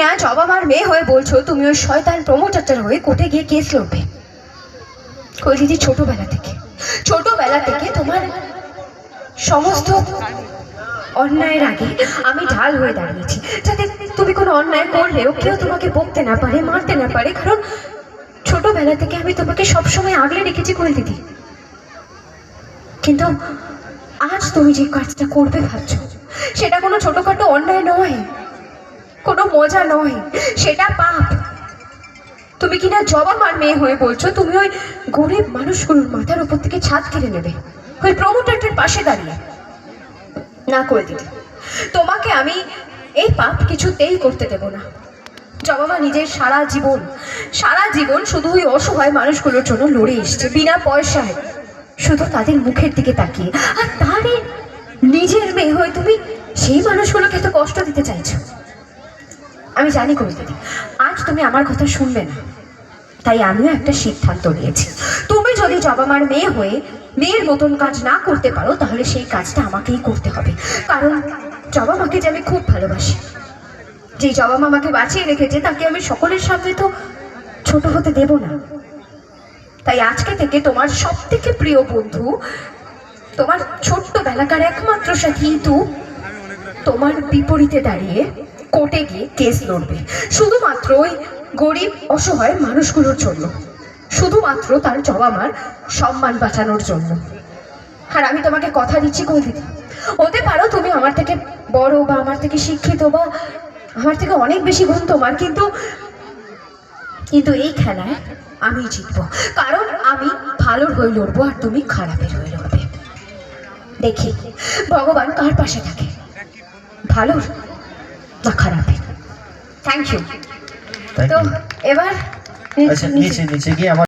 কিনা জবা মার মেয়ে হয়ে বলছো তুমি ওই শয়তান প্রমোটারটার হয়ে কোর্টে গিয়ে কেস লড়বে। কৈলিদি, ছোটবেলা থেকে তোমার সমস্ত অন্যায়ের আগে আমি ঢাল হয়ে দাঁড়িয়েছি, যাতে তুমি কোনো অন্যায় করলেও কেউ তোমাকে বকতে না পারে, মারতে না পারে। কারণ ছোটবেলা থেকে আমি তোমাকে সবসময় আগলে রেখেছি কৈলিদি। কিন্তু আজ তুমি যে কাজটা করবে ভাবছো, সেটা কোনো ছোটখাটো অন্যায় নয়, কোনো মজা নয়, সেটা পাপ। তুমি কিনা জবা মার মেয়ে হয়ে বলছো তুমি ওই গরিব মানুষগুলোর মাথার উপর থেকে ছাদ কেড়ে নেবে ওই প্রমোটারটার পাশে দাঁড়িয়ে। না কৈলিদি, তোমাকে আমি এই পাপ কিছুতেই করতে দেব না। জবা মা নিজের সারা জীবন শুধু ওই অসহায় মানুষগুলোর জন্য লড়ে এসছে, বিনা পয়সায়, শুধু তাদের মুখের দিকে তাকিয়ে। আর তারই নিজের মেয়ে হয়ে তুমি সেই মানুষগুলোকে এত কষ্ট দিতে চাইছো। আমি জানি কৈলিদি, আজ তুমি আমার কথা শুনবে না, তাই আমিও একটা সিদ্ধান্ত নিয়েছি। তুমি যদি জবা মার মেয়ে হয়ে মেয়ের মতন কাজ না করতে পারো, তাহলে সেই কাজটা আমাকেই করতে হবে। কারণ জবা মাকে যে আমি খুব ভালোবাসি, যে জবা মা আমাকে বাঁচিয়ে রেখেছে, তাকে আমি সকলের সামনে তো ছোট হতে দেব না। তাই আজকে থেকে তোমার সব থেকে প্রিয় বন্ধু, তোমার ছোট্টবেলাকার একমাত্র সাথী ইতু, তোমার বিপরীতে দাঁড়িয়ে কোর্টে গিয়ে কেস লড়বে, শুধুমাত্র ওই গরিব অসহায় মানুষগুলোর জন্য, শুধুমাত্র তার জবা মার সম্মান বাঁচানোর জন্য। আর আমি তোমাকে কথা দিচ্ছি কৈলিদি, হতে পারো তুমি আমার থেকে বড় বা আমার থেকে শিক্ষিত বা আমার থেকে অনেক বেশি গুণ তোমার, কিন্তু এই খেলায় আমি জিতবো। কারণ আমি ভালোর হয়ে লড়বো আর তুমি খারাপের হয়ে লড়বে। দেখি ভগবান কার পাশে থাকে, ভালোর না খারাপের। Thank you. তো এবার নিচে গিয়ে আমার